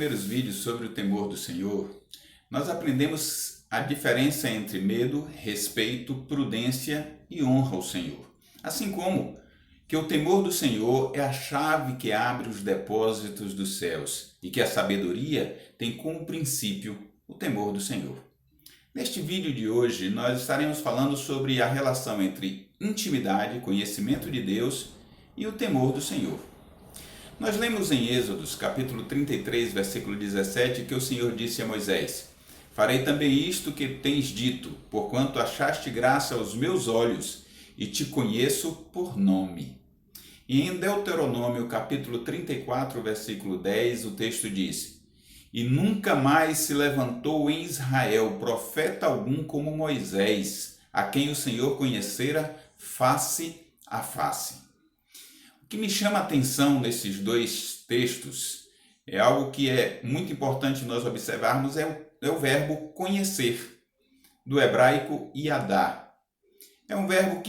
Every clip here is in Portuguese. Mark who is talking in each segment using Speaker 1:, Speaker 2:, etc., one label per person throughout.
Speaker 1: primeiros vídeos sobre o temor do Senhor, nós aprendemos a diferença entre medo, respeito, prudência e honra ao Senhor. Assim como que o temor do Senhor é a chave que abre os depósitos dos céus e que a sabedoria tem como princípio o temor do Senhor. Neste vídeo de hoje, nós estaremos falando sobre a relação entre intimidade, conhecimento de Deus e o temor do Senhor. Nós lemos em Êxodos, capítulo 33, versículo 17, que o Senhor disse a Moisés: "Farei também isto que tens dito, porquanto achaste graça aos meus olhos, e te conheço por nome." E em Deuteronômio, capítulo 34, versículo 10, o texto diz: "E nunca mais se levantou em Israel profeta algum como Moisés, a quem o Senhor conhecera face a face." O que me chama a atenção nesses dois textos é algo que é muito importante nós observarmos, é o verbo conhecer, do hebraico yadá. É um verbo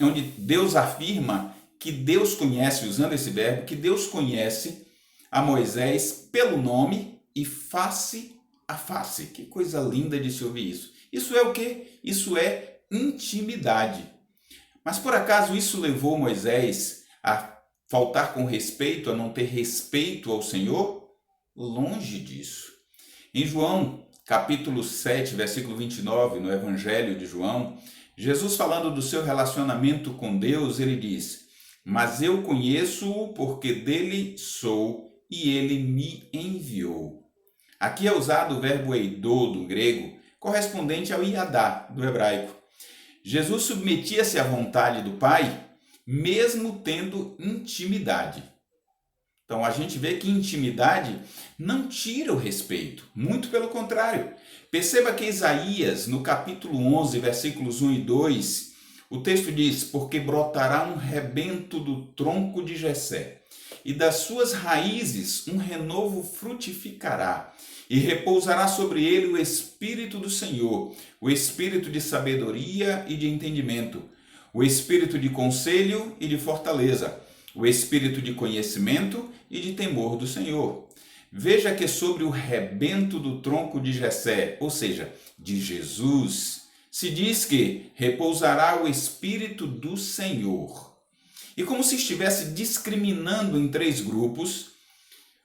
Speaker 1: onde Deus afirma que Deus conhece, usando esse verbo, que Deus conhece a Moisés pelo nome e face a face. Que coisa linda de se ouvir isso. Isso é o quê? Isso é intimidade. Mas por acaso isso levou Moisés a faltar com respeito, a não ter respeito ao Senhor? Longe disso. Em João, capítulo 7, versículo 29, no Evangelho de João, Jesus, falando do seu relacionamento com Deus, ele diz: "Mas eu conheço-o porque dele sou e ele me enviou." Aqui é usado o verbo eidô do grego, correspondente ao iadá do hebraico. Jesus submetia-se à vontade do Pai, mesmo tendo intimidade. Então a gente vê que intimidade não tira o respeito, muito pelo contrário. Perceba que Isaías, no capítulo 11, versículos 1 e 2, o texto diz: "Porque brotará um rebento do tronco de Jessé, e das suas raízes um renovo frutificará, e repousará sobre ele o Espírito do Senhor, o Espírito de sabedoria e de entendimento, o Espírito de conselho e de fortaleza, o Espírito de conhecimento e de temor do Senhor." Veja que sobre o rebento do tronco de Jessé, ou seja, de Jesus, se diz que repousará o Espírito do Senhor. E como se estivesse discriminando em três grupos,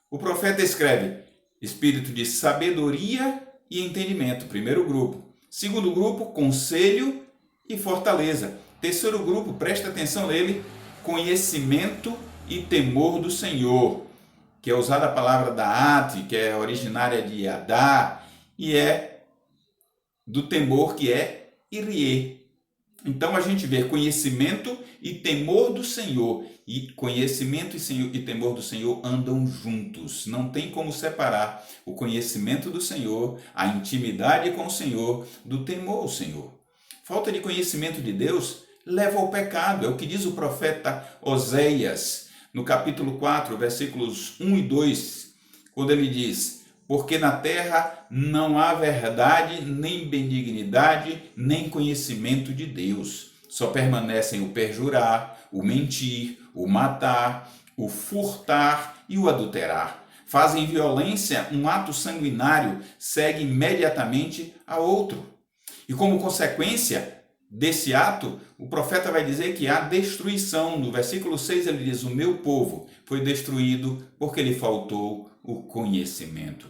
Speaker 1: o profeta escreve: Espírito de sabedoria e entendimento, primeiro grupo. Segundo grupo, conselho e fortaleza. Terceiro grupo, presta atenção nele, conhecimento e temor do Senhor, que é usada a palavra da'at, que é originária de yadá, e é do temor, que é irie. Então a gente vê conhecimento e temor do Senhor, e conhecimento e temor do Senhor andam juntos. Não tem como separar o conhecimento do Senhor, a intimidade com o Senhor, do temor ao Senhor. Falta de conhecimento de Deus leva ao pecado, é o que diz o profeta Oséias, no capítulo 4, versículos 1 e 2, quando ele diz: "Porque na terra não há verdade, nem benignidade, nem conhecimento de Deus. Só permanecem o perjurar, o mentir, o matar, o furtar e o adulterar. Fazem violência um ato sanguinário, segue imediatamente a outro." E como consequência desse ato, o profeta vai dizer que há destruição. No versículo 6 ele diz: "O meu povo foi destruído porque lhe faltou o conhecimento."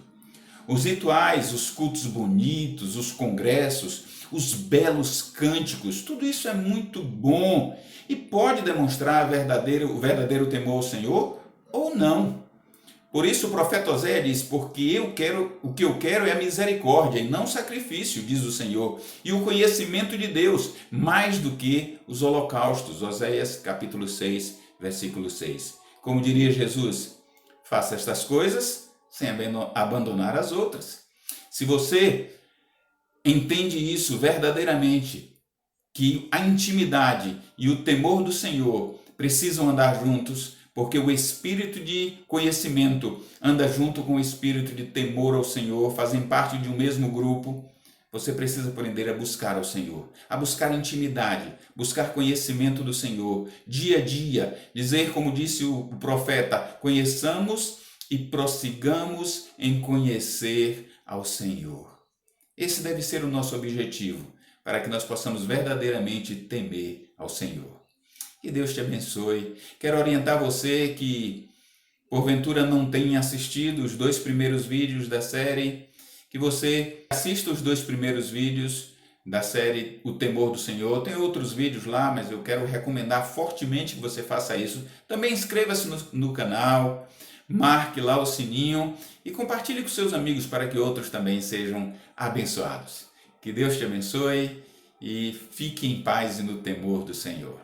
Speaker 1: Os rituais, os cultos bonitos, os congressos, os belos cânticos, tudo isso é muito bom e pode demonstrar o verdadeiro temor ao Senhor ou não. Por isso o profeta Oséias diz: "Porque o que eu quero é a misericórdia e não sacrifício, diz o Senhor, e o conhecimento de Deus, mais do que os holocaustos." Oséias capítulo 6, versículo 6. Como diria Jesus: faça estas coisas sem abandonar as outras. Se você entende isso verdadeiramente, que a intimidade e o temor do Senhor precisam andar juntos, porque o espírito de conhecimento anda junto com o espírito de temor ao Senhor, fazem parte de um mesmo grupo, você precisa aprender a buscar ao Senhor, a buscar intimidade, buscar conhecimento do Senhor, dia a dia, dizer como disse o profeta: "Conheçamos e prossigamos em conhecer ao Senhor. Esse deve ser o nosso objetivo, para que nós possamos verdadeiramente temer ao Senhor. Que Deus te abençoe. Quero orientar você que porventura não tenha assistido os 2 primeiros vídeos da série, que você assista os 2 primeiros vídeos da série O Temor do Senhor. Tem outros vídeos lá, mas eu quero recomendar fortemente que você faça isso. Também inscreva-se no canal, marque lá o sininho e compartilhe com seus amigos para que outros também sejam abençoados. Que Deus te abençoe e fique em paz e no temor do Senhor.